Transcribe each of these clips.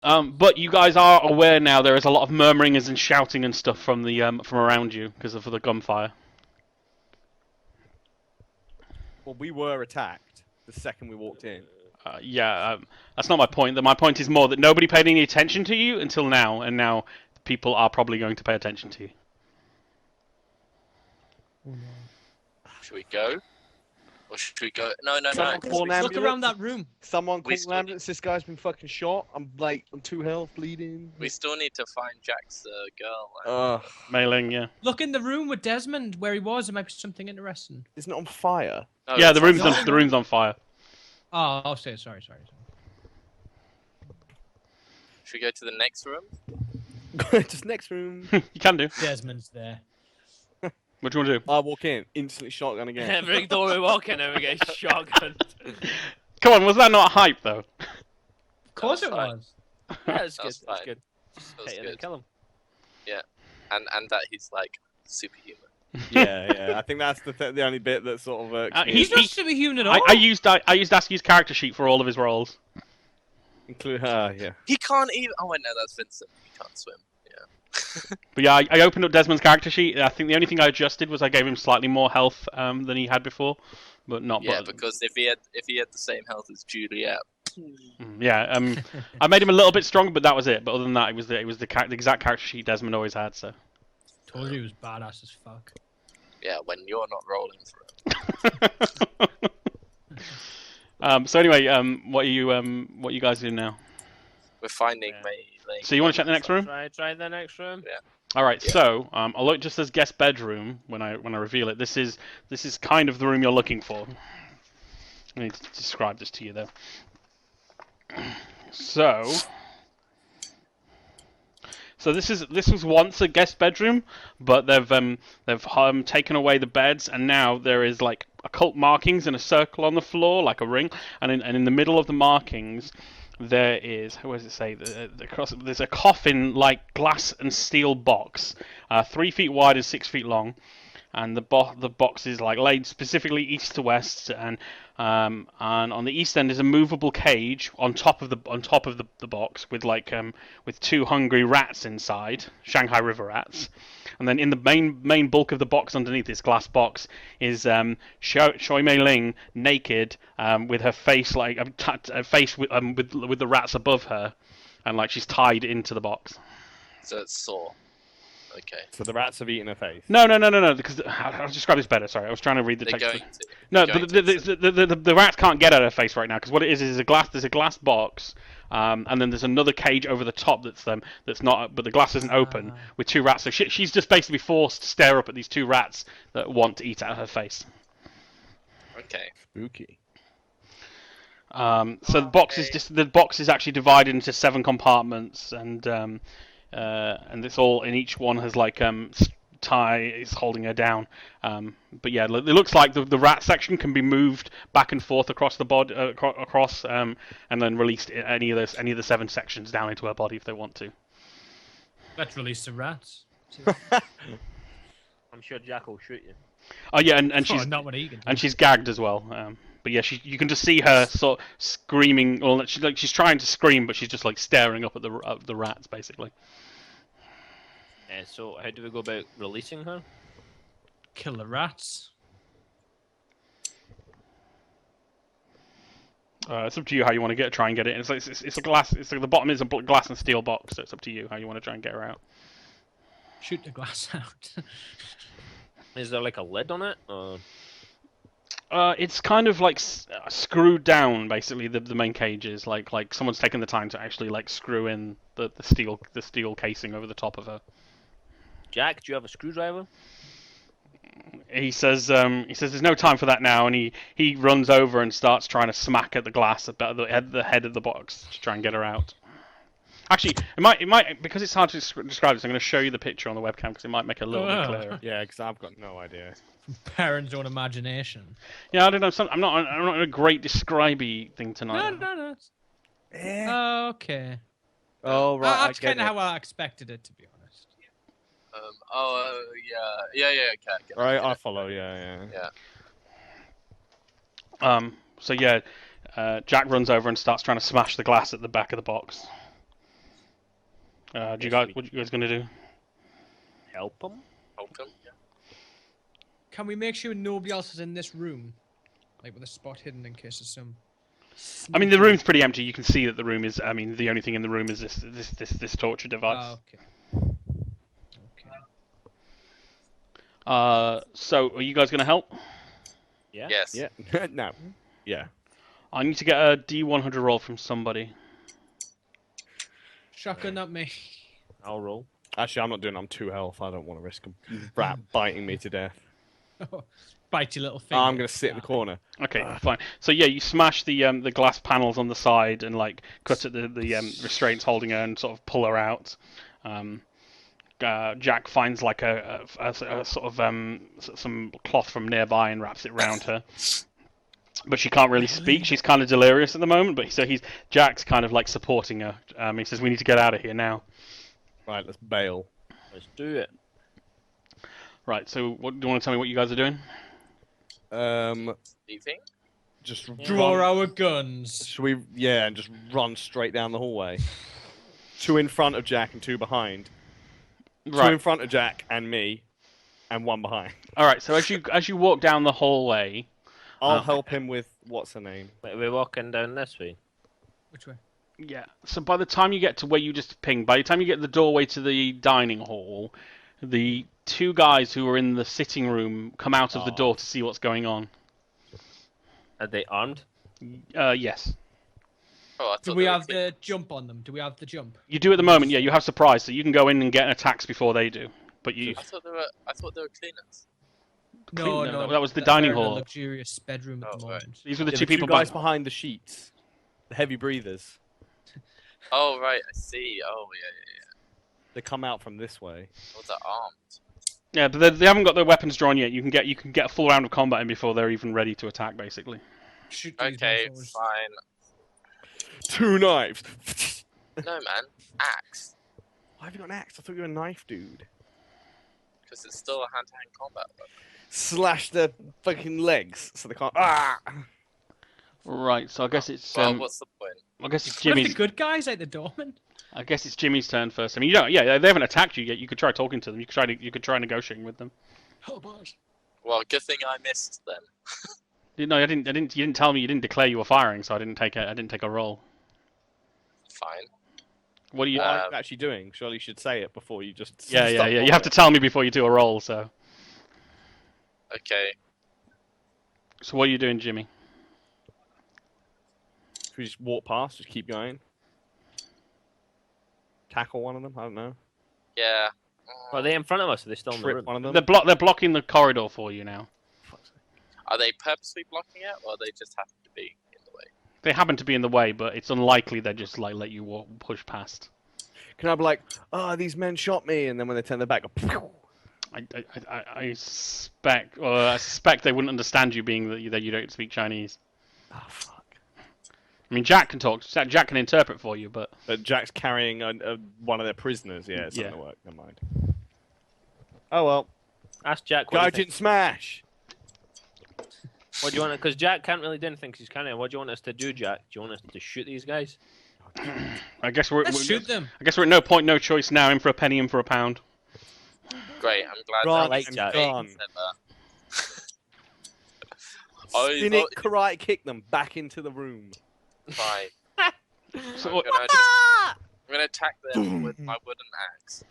But you guys are aware now. There is a lot of murmuring and shouting and stuff from the from around you because of the gunfire. Well, we were attacked the second we walked in. Yeah, that's not my point. My point is more that nobody paid any attention to you until now, and now people are probably going to pay attention to you. Should we go? Or should we go? No. Someone call an Look ambulance. around that room. Someone call We an still ambulance. This guy's been fucking shot. I'm 2 health, bleeding. We still need to find Jack's girl. Mei Ling, yeah. Look in the room with Desmond where he was. There might be something interesting. Isn't it on fire? No, Yeah, it's the room's on fire. Oh, I'll say sorry. Should we go to the next room? Just next room. You can do. Desmond's there. What do you want to do? I walk in, instantly shotgun again. Every door we walk in, and we get shotgunned. Come on, was that not hype though? Of course That's it fine. was. Yeah, it's good. That's It's fine. good. That was Hey, and then good. kill him. And that he's like superhuman. yeah. I think that's the only bit that sort of irks me. He's not superhuman at all. I used Askew's character sheet for all of his roles. Include her, yeah. He can't even. Oh wait, no, that's Vincent. He can't swim. Yeah. But yeah, I opened up Desmond's character sheet. I think the only thing I adjusted was I gave him slightly more health than he had before, but not. Yeah, but, because if he had the same health as Juliet. yeah, I made him a little bit stronger, but that was it. But other than that, it was the exact character sheet Desmond always had. So. Told you he was badass as fuck. Yeah, when you're not rolling for it. So anyway, what are you guys doing now? We're finding Yeah. Mei Ling. So you want to check the next room? Try the next room. All right. Yeah. So although it just says guest bedroom when I reveal it, this is kind of the room you're looking for. I need to describe this to you though. So this was once a guest bedroom, but they've taken away the beds, and now there is like occult markings in a circle on the floor, like a ring, and in the middle of the markings there is, what does it say? There's a coffin-like glass and steel box, 3 feet wide and 6 feet long, and the box is like laid specifically east to west, and on the east end is a movable cage on top of the box with with 2 hungry rats inside, Shanghai river rats, and then in the main bulk of the box underneath this glass box is Choi Mei Ling naked, with her face with the rats above her, and like she's tied into the box. So it's sore. Okay. So the rats have eaten her face. No, because I'll describe this better. Sorry, I was trying to read the They're text. going to. No, They're going to. the rats can't get out of her face right now because what it is there's a glass box, and then there's another cage over the top that's not, but the glass isn't open with 2 rats. So she's just basically forced to stare up at these 2 rats that want to eat out of her face. Okay. Spooky. So the box is actually divided into 7 compartments, and it's all in each one has like Ty is holding her down. But yeah, it looks like the rat section can be moved back and forth across the body, and then released any of the 7 sections down into her body if they want to. Let's release the rats. I'm sure Jack will shoot you. Oh yeah, and she's not what he can do. and she's gagged as well. But yeah, you can just see her sort of screaming. Well, she's trying to scream, but she's just like staring up at the rats basically. So how do we go about releasing her? Kill the rats. It's up to you how you want to try and get it. And it's a glass. It's like the bottom is a glass and steel box, so it's up to you how you want to try and get her out. Shoot the glass out. Is there like a lid on it? Or... It's kind of like screwed down, basically. The main cage is like someone's taken the time to actually like screw in the steel casing over the top of her. Jack, do you have a screwdriver? He says there's no time for that now, and he runs over and starts trying to smack at the glass about the head of the box to try and get her out. Actually, it might because it's hard to describe this. I'm going to show you the picture on the webcam because it might make it a little bit clearer. Yeah, because I've got no idea. Parents' own imagination. Yeah, I don't know. I'm not in a great describey thing tonight. No. Okay. Oh right, That's kind of how I expected it, to be honest. Yeah. Okay. All right, I follow. Yeah. So yeah, Jack runs over and starts trying to smash the glass at the back of the box. What you guys gonna do? Help him. Help him. Can we make sure nobody else is in this room? Like with a spot hidden in case of some... I mean, the room's pretty empty. You can see that the room is. I mean, the only thing in the room is this torture device. Oh, okay. So are you guys gonna help? Yeah. Yes. Yeah. No. Yeah. I need to get a D100 roll from somebody. Shotgun, not me. I'll roll. Actually, I'm not doing it. I'm 2 health. I don't want to risk a rat biting me to death. Bite your little finger. I'm going to sit in the corner. Okay, fine. So yeah, you smash the glass panels on the side and like cut at the restraints holding her and sort of pull her out. Jack finds like a sort of some cloth from nearby and wraps it around her. But she can't really speak. She's kind of delirious at the moment. But Jack's kind of like supporting her. He says, "We need to get out of here now." Right, let's bail. Let's do it. Right. So, do you want to tell me what you guys are doing? Do you think? Just Draw run. our guns. Should we? Yeah, and just run straight down the hallway. 2 in front of Jack and 2 behind. 2 in front of Jack and me, and 1 behind. All right. So as you walk down the hallway, I'll help him with what's her name. Wait, we're walking down this way. Which way? yeah. So by the time you get to where you just pinged, by the time you get to the doorway to the dining hall, the 2 guys who are in the sitting room come out of the door to see what's going on. Are they armed? Yes. Oh, I Do thought we they were have clean. the jump on them? Do we have the jump? You do at the moment. Yeah, you have surprise, so you can go in and get attacks before they do. But you. I thought they were cleaners. No, no, no. that was the they're dining in a hall. luxurious bedroom at the Oh, right. moment. These were the Yeah, 2 people guys behind. behind the sheets. The heavy breathers. Oh right, I see. Oh yeah. They come out from this way. Oh, they're armed. Yeah, but they haven't got their weapons drawn yet. You can get a full round of combat in before they're even ready to attack, basically. Shoot these Okay, motherfuckers. fine. 2 knives. No man, axe. Why have you got an axe? I thought you were a knife dude. Because it's still a hand-to-hand combat. But... Slash their fucking legs so they can't. Ah! Right. So I guess it's. Well, what's the point? I guess it's What if Jimmy's. the good guys like the doorman? I guess it's Jimmy's turn first. I mean, you don't. Yeah, they haven't attacked you yet. You could try talking to them. You could try negotiating with them. Oh, boys. Well, good thing I missed then. No, I didn't. You didn't tell me. You didn't declare you were firing, so I didn't take a roll. Fine. What do you? What are you actually doing? Surely you should say it before you just. yeah. start You have to tell me before you do a roll. So Okay. what are you doing, Jimmy? Should we just walk past? Just keep going. Tackle one of them? I don't know. Yeah. Are they in front of us? Are they still in the Trip room? one of them. They're blocking the corridor for you now. Are they purposely blocking it, or they just happen to be in the way? They happen to be in the way, but it's unlikely they just like let you push past. Can I be like, oh, these men shot me, and then when they turn their back, go, I suspect they wouldn't understand you being that you don't speak Chinese. oh fuck. I mean, Jack can talk. Jack can interpret for you, but Jack's carrying one of their prisoners. Yeah, it's not Yeah. gonna work. Never mind. Oh well. Ask Jack Guy what do you didn't smash. What do you want? Because Jack can't really do anything 'cause he's carrying. What do you want us to do, Jack? Do you want us to shoot these guys? I guess we're Let's shoot them. I guess we're at no point, no choice now. In for a penny, in for a pound. Great, I'm glad Right, that like was Jack. gone. said that. I Spin it, thought- karate kick them back into the room. Fine. So, I'm gonna attack them with my wooden axe.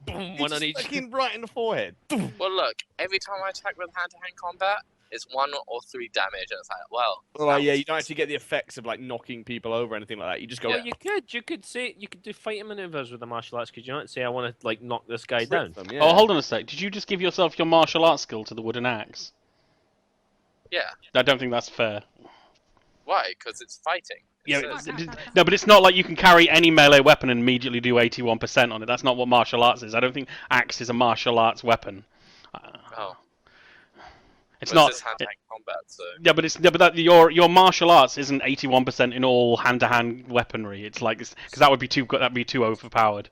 Boom, one on each. Fucking right in the forehead. Well, look, every time I attack with hand-to-hand combat, it's 1 or 3 damage, and it's like, well. Well, that yeah, was- you don't actually get the effects of like knocking people over or anything like that. You just go. Well, you could do fighting maneuvers with the martial arts. Could you not say I want to like knock this guy down? Them, yeah. Oh, hold on a sec. Did you just give yourself your martial arts skill to the wooden axe? Yeah. I don't think that's fair. Why? Because it's fighting. It Yeah, says- no, but it's not like you can carry any melee weapon and immediately do 81% on it. That's not what martial arts is. I don't think axe is a martial arts weapon. Oh. It's Well, not. It's hand-to-hand combat, so. Yeah, but your martial arts isn't 81% in all hand-to-hand weaponry. It's like because that'd be too overpowered.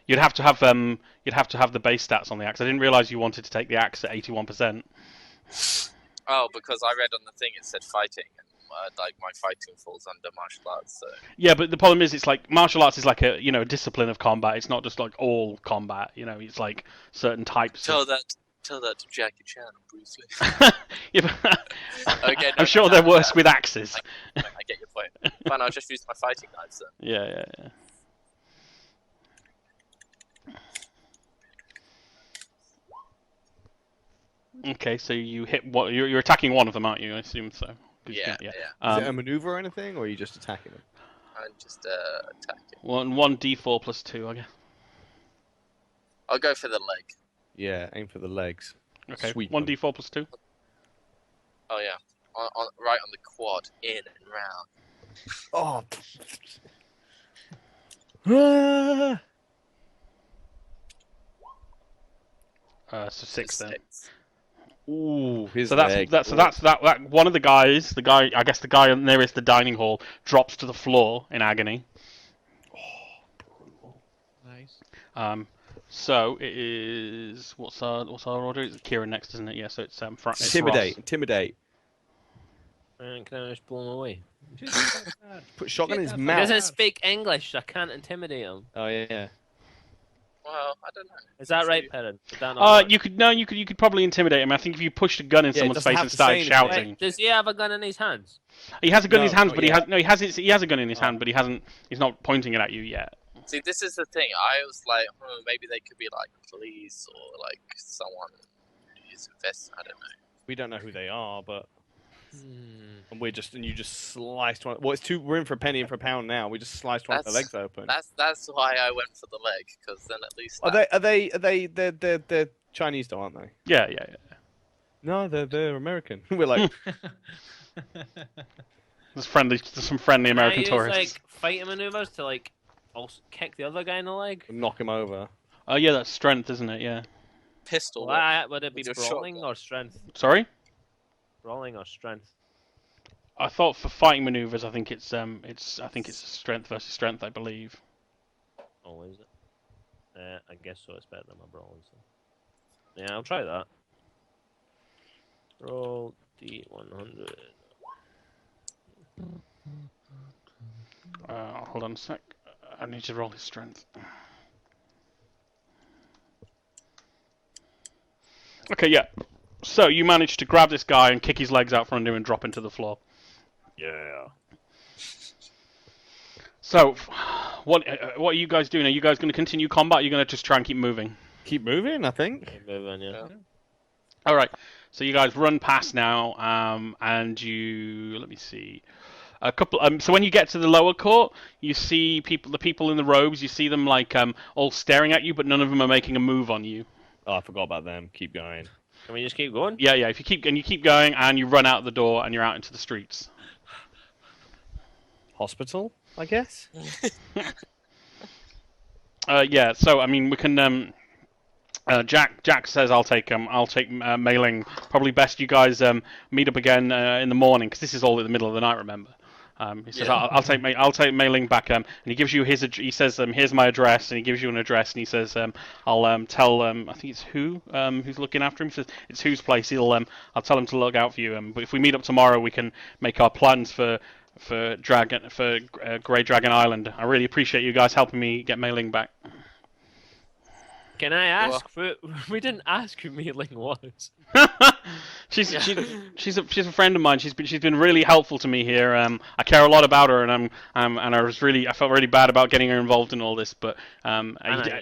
You'd have to have the base stats on the axe. I didn't realize you wanted to take the axe at 81%. Oh, because I read on the thing it said fighting. And like my fighting falls under martial arts. So Yeah, but the problem is, it's like martial arts is like a a discipline of combat. It's not just like all combat. It's like certain types. Tell that to Jackie Chan and Bruce Lee. Yeah, but Okay, I'm sure they're worse with axes. I get your point. Fine, I'll just use my fighting knives then. Yeah. Okay, so you hit what? You're attacking one of them, aren't you? I assume so. Yeah. Is it a maneuver or anything, or are you just attacking them? I'm just attacking. One d4 plus 2, I guess. I'll go for the leg. Yeah, aim for the legs. Okay, Sweep one them. d4 plus 2. Oh yeah, right on the quad, in and round. Oh. So 6 then. Ooh, his So leg. that's that one of the guys, I guess the guy nearest the dining hall, drops to the floor in agony. Nice. So it is what's our order? It's Kieran next, isn't it? Yeah. So it's it's Intimidate. Can I just blow him away? Put shotgun in his He mouth. doesn't speak English, so I can't intimidate him. Oh yeah. Well, I don't know. Is that right, Perrin? Did that not work? You could probably intimidate him. I think if you pushed a gun in Yeah, it someone's doesn't face have and to started say anything. shouting, Wait, does he have a gun in his hands? he has a gun in his No, hands, not but yet. he has a gun in his hand, but he's not pointing it at you yet. See, this is the thing. I was like, maybe they could be like police or like someone who's invested. I don't know. We don't know who they are, but and you just sliced one. Well, it's two. We're in for a penny and for a pound now. We just sliced one of the legs open. That's why I went for the leg, because then at least. They're Chinese though, aren't they? Yeah. No, they're American. We're like, There's some friendly American Can I use, tourists. like, fighting maneuvers to, like, also kick the other guy in the leg? knock him over. Oh yeah, that's strength, isn't it? Yeah. Pistol. Would it be With your brawling shotgun. or strength? Sorry. Brawling or strength? I thought for fighting maneuvers, I think it's strength versus strength, I believe. Oh, is it? I guess so. It's better than my brawling. So. Yeah, I'll try that. Roll D100. Hold on a sec. I need to roll his strength. Okay, yeah. So you managed to grab this guy and kick his legs out from under him and drop into the floor. Yeah. So, what are you guys doing? Are you guys going to continue combat? Or are you going to just try and keep moving? Keep moving, I think. Keep moving, yeah. All right. So you guys run past now, and let me see. A couple. So when you get to the lower court, you see the people in the robes. You see them like all staring at you, but none of them are making a move on you. Oh, I forgot about them. Keep going. Can we just keep going? Yeah. If you keep going, and you run out the door, and you're out into the streets. Hospital, I guess. Yeah. So I mean, we can. Jack says I'll take mailing. Probably best you guys meet up again in the morning, because this is all in the middle of the night. Remember. He says I'll take mailing back. And he gives you he says here's my address, and he gives you an address, and he says I'll tell I think it's who's looking after him. He says it's whose place. I'll tell him to look out for you. But if we meet up tomorrow, we can make our plans for Grey Dragon Island. I really appreciate you guys helping me get mailing back. Can I ask we didn't ask who Mailing was. She's a friend of mine. She's been really helpful to me here. I care a lot about her, and I felt really bad about getting her involved in all this. But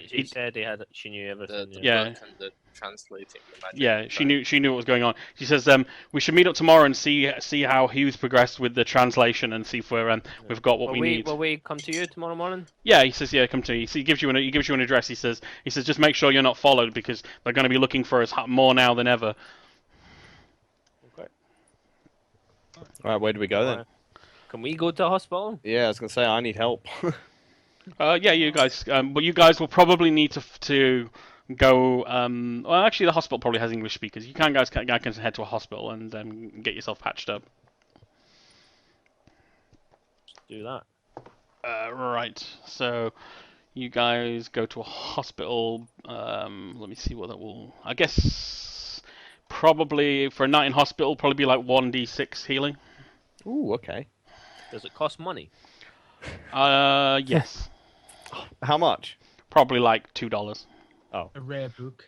She said she knew everything. The book and the translating the magic. Yeah, she knew what was going on. She says we should meet up tomorrow and see how Hugh's progressed with the translation, and see if we've got what we need. Will we come to you tomorrow morning? Yeah, he says come to you. So he gives you an address. He says just make sure you're not followed, because they're going to be looking for us more now than ever. Okay. All right, where do we go then? Can we go to the hospital? Yeah, I was gonna say I need help. Yeah, you guys. But you guys will probably need to go. Well, actually, the hospital probably has English speakers. You guys can head to a hospital and get yourself patched up. Let's do that. Right. So you guys go to a hospital. Let me see what that will. I guess probably for a night in hospital, probably be like 1d6 healing. Ooh, okay. Does it cost money? Yes. How much? Probably like $2. A rare book.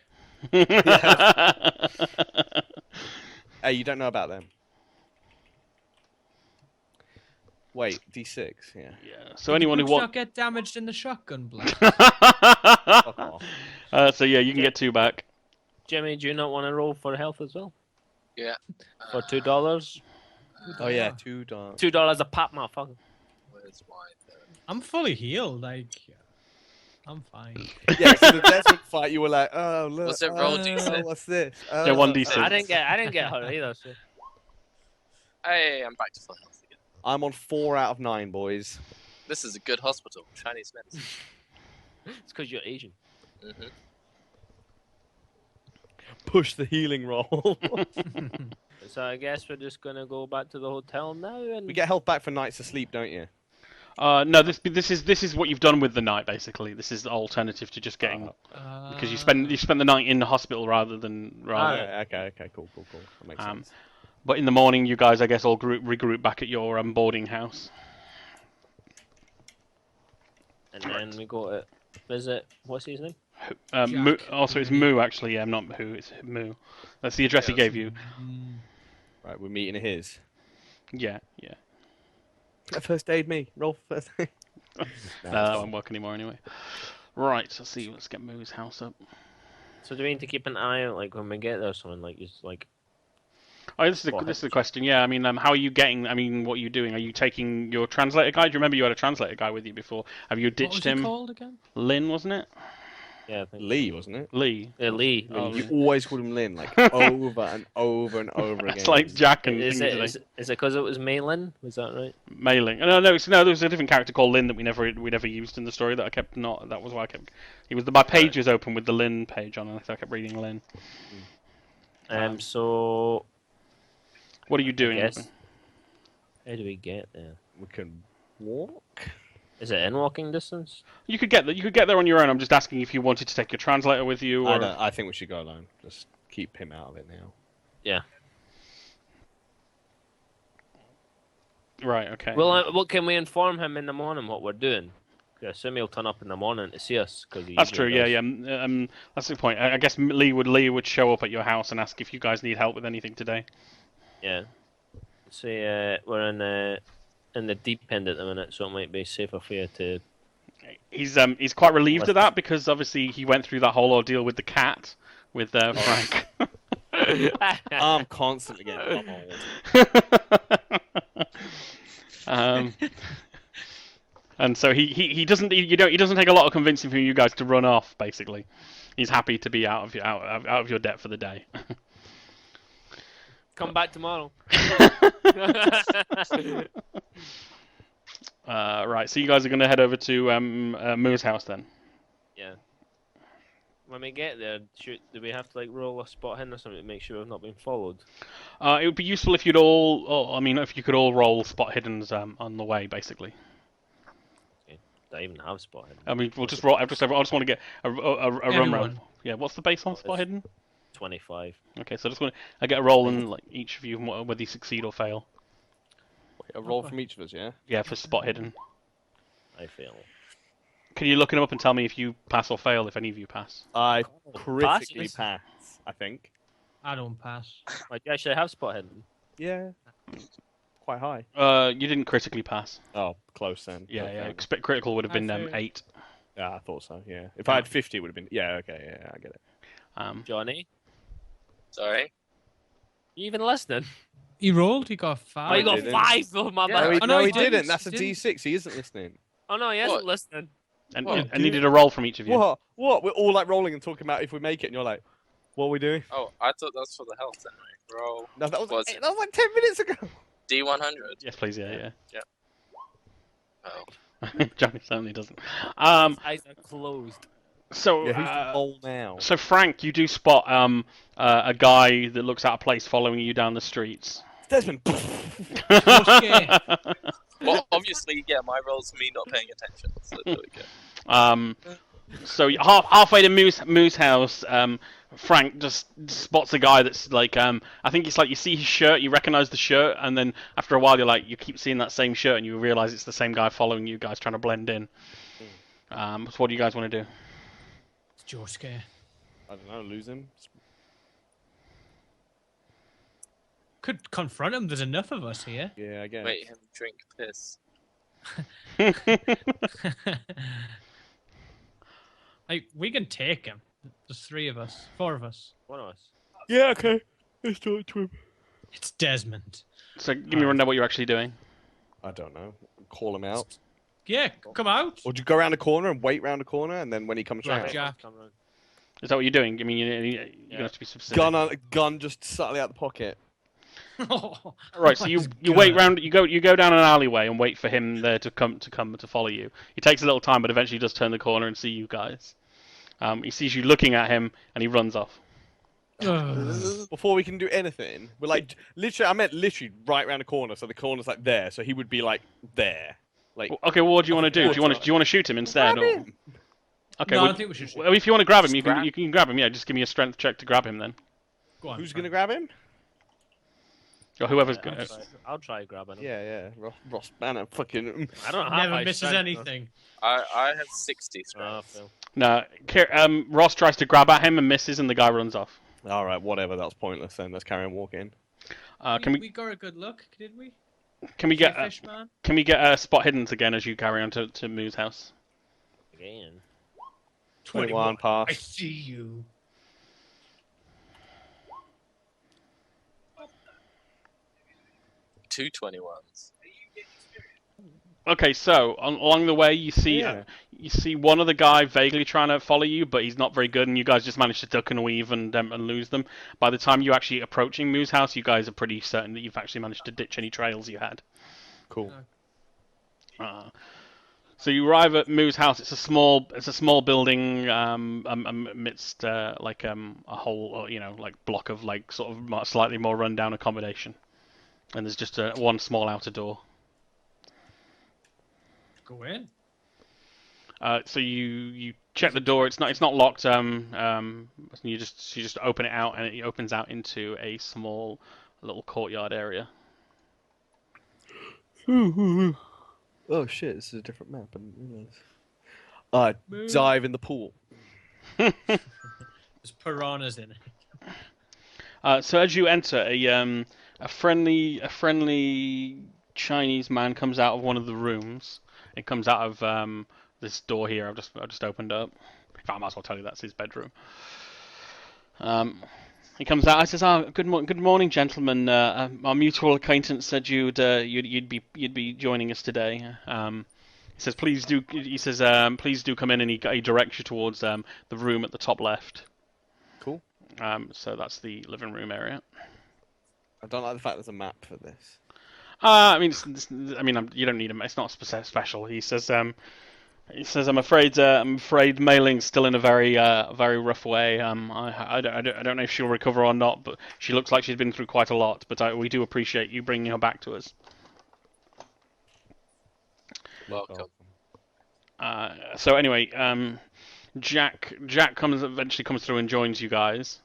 Hey, you don't know about them. Wait, D6, yeah. Yeah. So Did anyone the who books wants. not get damaged in the shotgun blast? Fuck off. So yeah, you can get 2 back. Jimmy, do you not want to roll for health as well? Yeah. For $2? Oh yeah, $2. $2 a pop, motherfucker. Where's my third? I'm fully healed. Like, I'm fine. Yeah, so the desert fight, you were like, oh look, Was it roll oh, D6? what's this? Yeah, Oh. 1d6. I didn't get hurt either. So. Hey, I'm back to full health again. I'm on 4 out of 9, boys. This is a good hospital. Chinese medicine. It's because you're Asian. Mm-hmm. Push the healing roll. So I guess we're just gonna go back to the hotel now and We get health back for nights of sleep, don't you? No, this is what you've done with the night basically. This is the alternative to just getting because you spend the night in the hospital rather than Okay, cool. That makes sense. But in the morning, you guys, I guess, all regroup back at your boarding house. and then we go to visit. What's his name? Moo, also, it's Moo actually. Yeah, not Who. It's Moo. That's the address he gave you. Right, we're meeting at his. Yeah. First aid me. Roll first aid. That won't work anymore anyway. Right. Let's see. Let's get Moo's house up. So do we need to keep an eye out, like when we get there, someone like is like. Oh, this is the question. Yeah, I mean, how are you getting? I mean, what are you doing? Are you taking your translator guy? Do you remember you had a translator guy with you before? Have you ditched What was he him? called again? Lynn, wasn't it? Yeah, I think. Lee, wasn't it? Lee. Lee. Oh, You always called him Lin, like over and over and over again. It's like Jack and Is it Kingsley. is it because it was Malin? Was that right? Mailing. No, there was a different character called Lynn that we never used in the story that I kept not. That was why I kept. My page was open with the Lynn page on, and so I kept reading Lynn. So What are you doing? guess- how do we get there? We can walk. Is it in walking distance? You could get there. You could get there on your own. I'm just asking if you wanted to take your translator with you, or I think we should go alone. Just keep him out of it now. Yeah. right. Okay. Well, what can we inform him in the morning what we're doing? I assume he'll turn up in the morning to see us because That's true. Yeah. That's the point. I guess Lee would show up at your house and ask if you guys need help with anything today. Yeah. Say we're in the deep end at the minute, so it might be safer for you to. He's quite relieved of that because obviously he went through that whole ordeal with the cat with Frank. I'm constantly getting pummeled. And so he doesn't take a lot of convincing from you guys to run off. Basically, he's happy to be out of your debt for the day. Come back tomorrow. Right, so you guys are going to head over to Moo's house then. Yeah. When we get there, do we have to like roll a spot hidden or something to make sure we've not been followed? It would be useful if you'd all. If you could all roll spot hiddens on the way, basically. Do I even have spot hidden? I mean, we'll just roll. I just want to get a run Everyone. round. Yeah, what's the base on spot hidden? 25. Okay, so I just want to get a roll and like each of you whether you succeed or fail. Wait, a roll from each of us, yeah? Yeah, for spot hidden. I fail. Can you look them up and tell me if you pass or fail? If any of you pass. I critically passes. pass, I think. I don't pass. Like, do you actually have spot hidden? Yeah. Quite high. You didn't critically pass. Oh, close then. Yeah, Okay. yeah. Expect critical would have been I failed. 8. Yeah, I thought so, yeah. If I had 50, it would have been... Yeah, okay, yeah, I get it. Johnny? Sorry. You even listening? He rolled. He got 5. Oh, you got didn't. 5 for my Yeah. No, bad. he, Oh, no, no, he he didn't. didn't. That's a He didn't. D6. He isn't listening. Oh no, he isn't What? listening. And Well, I needed a roll from each of you. What? What? We're all like rolling and talking about if we make it, and you're like, what are we doing? Oh, I thought that's for the health anyway. Roll No, that was, Was that was like 10 minutes ago. D100. Yes, please. Yeah. Oh. Johnny certainly doesn't. His eyes are closed. So Yeah, who's the mole now? So Frank, you do spot a guy that looks out of place following you down the streets. Desmond. Well, obviously, yeah, my role's me not paying attention. So there we go. So halfway to Moo's house, Frank just spots a guy that's like, I think it's like you see his shirt, you recognize the shirt, and then after a while you're like, you keep seeing that same shirt, and you realize it's the same guy following you guys, trying to blend in. So what do you guys want to do? It's Joe scare. I don't know, lose him. Could confront him. There's enough of us here. Yeah, I guess. Make him drink piss. Like, we can take him. There's 3 of us. 4 of us. One of us. Yeah, okay. Let's talk to him. It's Desmond. So give me a rundown what you're actually doing. I don't know. Call him out. Yeah, come out. Or do you go around the corner and wait round the corner, and then when he comes Right, round, Jack. Come round. Is that what you're doing? I mean, you're gonna have to be specific. gun just subtly out the pocket. Right, so you wait round, you go down an alleyway and wait for him there to come to follow you. He takes a little time, but eventually does turn the corner and see you guys. He sees you looking at him and he runs off. Before we can do anything, we're like literally. I meant literally right round the corner, so the corner's like there, so he would be like there. Like Okay, well, what do you want to do? Do you want to shoot him instead? grab him. Okay, No, I well, don't think we should shoot well, if you want to grab him, you Scrap. can grab him. Yeah, just give me a strength check to grab him then, Go on. Who's Frank. gonna grab him? or whoever's I'll gonna. try- I'll try grabbing him. Yeah. Ross Banner, fucking. I don't have Never high misses strength, anything. I have 60 though. Oh, strength. Phil. No, Ross tries to grab at him and misses, and the guy runs off. All right, whatever. That was pointless. Then let's carry on walking. Can we got a good look, did we? we get Fish man. can we get spot hiddens again as you carry on to Moo's house? Again. 21 pass. I see you. Two 21s. Okay, so along the way you see Yeah. you see one other guy vaguely trying to follow you, but he's not very good, and you guys just manage to duck and weave and lose them. By the time you actually approaching Moo's house, you guys are pretty certain that you've actually managed to ditch any trails you had. Cool. So you arrive at Moo's house. It's a small building amidst like a whole like block of like sort of slightly more rundown accommodation, and there's just one small outer door. Go in. So you check the door. It's not locked. You just open it out, and it opens out into a small little courtyard area. Oh shit! This is a different map. I dive in the pool. There's piranhas in it. So as you enter, a friendly Chinese man comes out of one of the rooms. It comes out of this door here. I've just opened up. In fact, I might as well tell you that's his bedroom. He comes out. I says, "Oh, good morning, gentlemen. Our mutual acquaintance said you'd be joining us today." He says, "Please do." He says, "Please do come in," and he directs you towards the room at the top left. Cool. So that's the living room area. I don't like the fact there's a map for this. I mean, you don't need a. It's not special. He says, I'm afraid Mailing's still in a very rough way. I don't know if she'll recover or not, but she looks like she's been through quite a lot. But we do appreciate you bringing her back to us. Welcome. So anyway, Jack eventually comes through and joins you guys.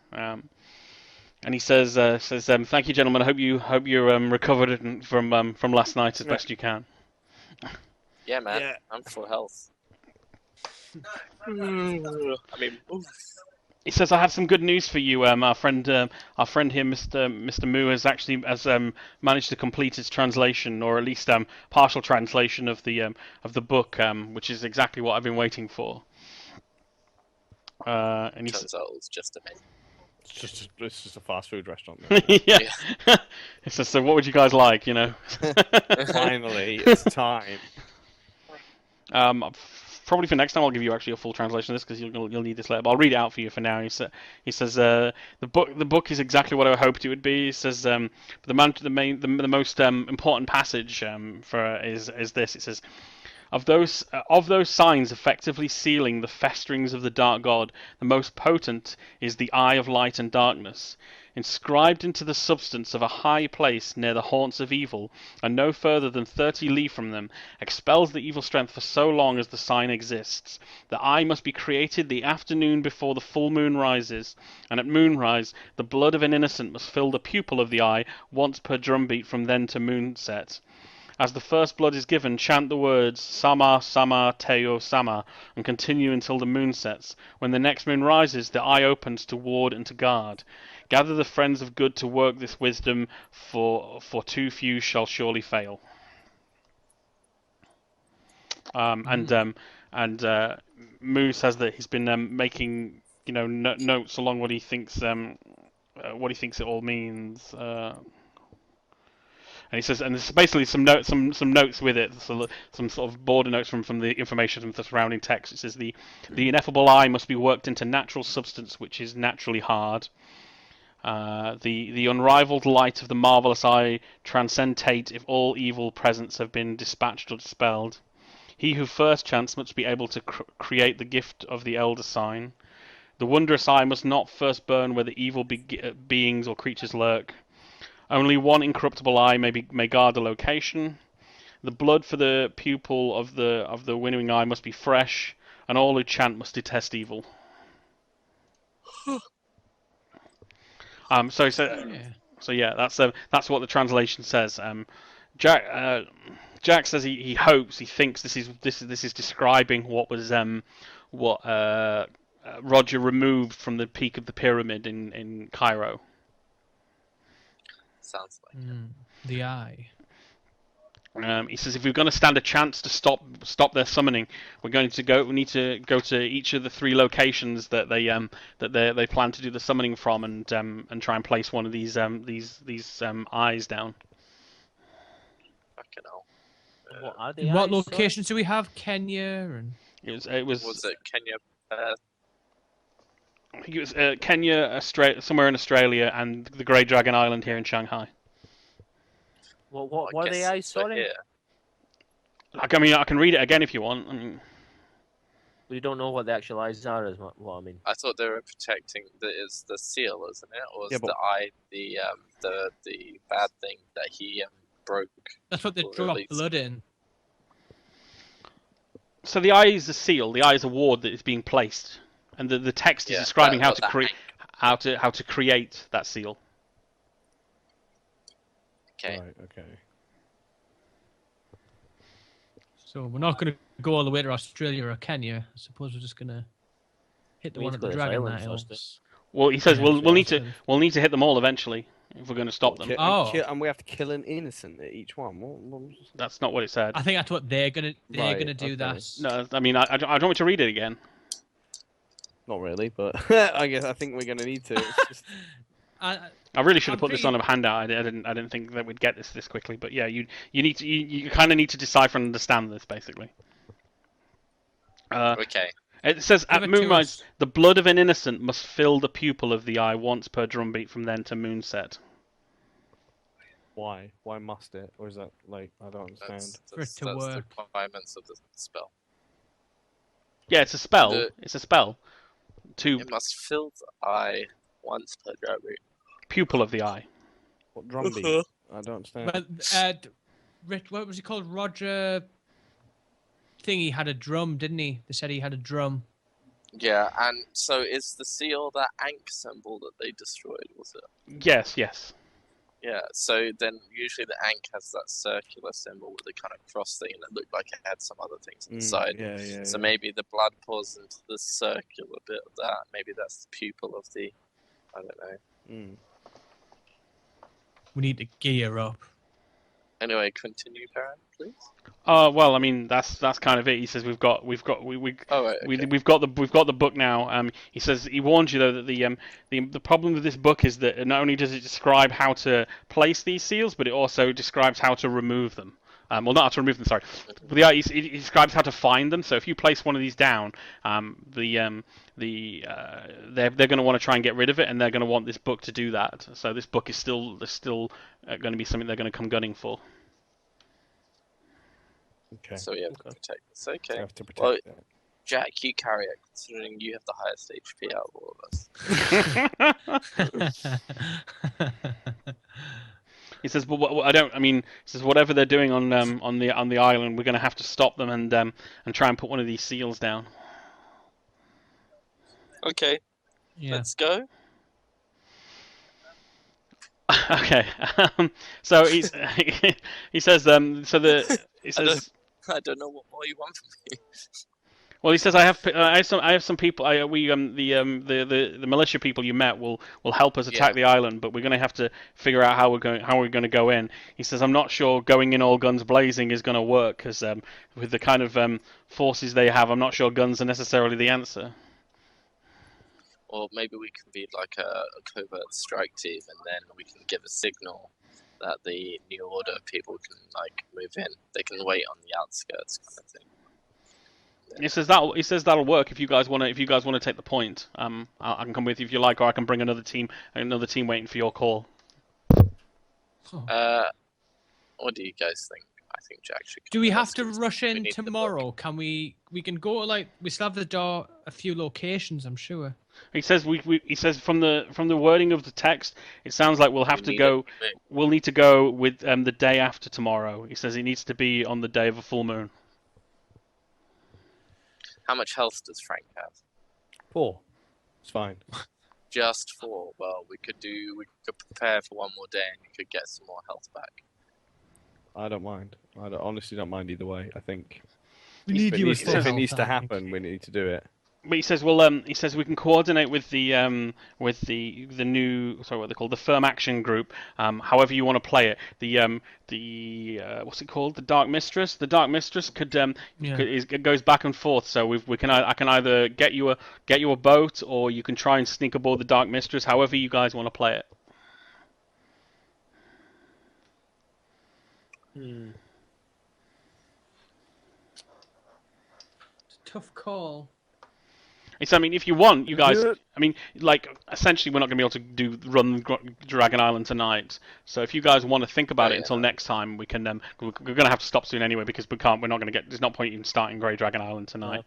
And he says, "Thank you, gentlemen. I hope you're recovered from last night as best you can." Yeah, man. Yeah. I'm full health. I mean, oof. He says, "I have some good news for you. Our friend here, Mr. Moo, has managed to complete his translation, or at least partial translation of the book, which is exactly what I've been waiting for." And he Turns out it's just a minute. It's just a fast food restaurant. There. yeah. He says, "So what would you guys like? You know?" Finally, it's time. Probably for next time I'll give you actually a full translation of this because you'll need this later. But I'll read it out for you for now. He says the book is exactly what I hoped it would be. He says the most important passage is this. It says, Of those signs effectively sealing the festerings of the dark god, the most potent is the Eye of Light and Darkness. Inscribed into the substance of a high place near the haunts of evil, and no further than 30 li from them, expels the evil strength for so long as the sign exists. The eye must be created the afternoon before the full moon rises, and at moonrise the blood of an innocent must fill the pupil of the eye once per drumbeat from then to moonset. As the first blood is given, chant the words Sama Sama Teo Sama and continue until the moon sets. When the next moon rises, the eye opens to ward and to guard. Gather the friends of good to work this wisdom, for too few shall surely fail. And Moo says that he's been making notes along what he thinks it all means. And he says, and there's basically some notes with it, so some sort of border notes from the information from the surrounding text. It says the ineffable eye must be worked into natural substance, which is naturally hard. The unrivaled light of the marvelous eye transcendate if all evil presence have been dispatched or dispelled. He who first chants must be able to create the gift of the elder sign. The wondrous eye must not first burn where the evil beings or creatures lurk. Only one incorruptible eye may guard the location. The blood for the pupil of the winnowing eye must be fresh, and all who chant must detest evil. So that's what the translation says. Jack says he thinks this is describing what Roger removed from the peak of the pyramid in Cairo. Sounds like the eye. He says if we're going to stand a chance to stop their summoning, we need to go to each of the 3 locations that they plan to do the summoning from, and try and place one of these eyes down. fucking hell. What are the What eyes, locations do we have? Kenya and Was it Kenya? I think it was Kenya, Australia, somewhere in Australia, and the Grey Dragon Island here in Shanghai. What are the eyes, sorry? Here. Like, I mean, I can read it again if you want. I mean, We don't know what the actual eyes are, is what I mean. I thought they were protecting. It's the seal, isn't it? Or is Yeah, but- the eye the bad thing that he broke? that's what they Or drop release. blood in. so the eye is the seal. The eye is a ward that is being placed, and the text is Yeah, describing but how that to create that seal. Okay. Right, okay. So we're not going to go all the way to Australia or Kenya. I suppose we're just going to hit the We one need at to the go to Dragon Thailand Isles. first, Well, he says Yeah, we'll sure, need sure. to hit them all eventually if we're going to stop them. And we have to kill an innocent at each one. What? That's not what it said. I think that's what they're going to Right, do. okay. That. No, I mean I don't want to read it again. Not really, but I think we're gonna need to. It's just... I really should I'm have put this pretty- on a handout. I didn't think that we'd get this quickly. But yeah, you kind of need to decipher and understand this basically. Okay. It says Give at it to moonrise, us. the blood of an innocent must fill the pupil of the eye once per drumbeat from then to moonset. Why? Why must it? Or is that like I don't understand? For it to work. the requirements of the spell. Yeah, it's a spell. The- It's a spell. To It must fill the eye once per drumbeat. pupil of the eye. What drumbeat? I don't understand. But what was he called? Roger. Thingy had a drum, didn't he? They said he had a drum. Yeah, and so is the seal that Ankh symbol that they destroyed, was it? Yes. Yeah, so then usually the Ankh has that circular symbol with the kind of cross thing, and it looked like it had some other things inside. Yeah. So maybe the blood pours into the circular bit of that. Maybe that's the pupil of the. I don't know. Mm. We need to gear up. Anyway, continue, Baron, please. Well, I mean that's kind of it. He says we've got Oh right. Okay. we've got the book now. He says he warns you though that the problem with this book is that not only does it describe how to place these seals, but it also describes how to remove them. Well, not how to remove them. Sorry, but he describes how to find them. So if you place one of these down, they're going to want to try and get rid of it, and they're going to want this book to do that. So this book is still going to be something they're going to come gunning for. Okay. So we have to Okay. protect this. I Okay. have to protect Well, that. Jack, you carry it, considering you have the highest HP out of all of us. He says, "But I don't. I mean, he says whatever they're doing on the island, we're going to have to stop them and try and put one of these seals down." Okay, Yeah. let's go. Okay. So he says he says. I don't know what more you want from me. Well, he says I have some people. The militia people you met will help us attack the island, but we're going to have to figure out how we're going to go in. He says I'm not sure going in all guns blazing is going to work because with the kind of forces they have, I'm not sure guns are necessarily the answer. Or maybe we can be like a covert strike team, and then we can give a signal that the New Order people can like move in. They can wait on the outskirts, kind of thing. He says that'll work if you guys want to take the point. I can come with you if you like, or I can bring another team waiting for your call. What do you guys think? I think Jack should. Do we have to because rush we in need the tomorrow? book. Can we can go to like we still have the door a few locations, I'm sure. He says he says from the wording of the text, it sounds like we'll have We to need go. it. We'll need to go with the day after tomorrow. He says it needs to be on the day of a full moon. How much health does Frank have? 4. It's fine. Just 4. Well, we could prepare for one more day, and you could get some more health back. I don't mind. Honestly don't mind either way. I think We need you as if full it health, needs to I think. happen, we need to do it. But he says he says we can coordinate with the new, sorry, what they're called, the firm action group. However you want to play it. The what's it called? The Dark Mistress. The Dark Mistress it goes back and forth. So I can either get you a boat, or you can try and sneak aboard the Dark Mistress. However you guys want to play it. Tough call. I mean, if you want, you guys. I mean, like, essentially, we're not going to be able to run Dragon Island tonight. So if you guys want to think about it until next time, we can. We're going to have to stop soon anyway because we can't. We're not going to get. There's no point in starting Grey Dragon Island tonight.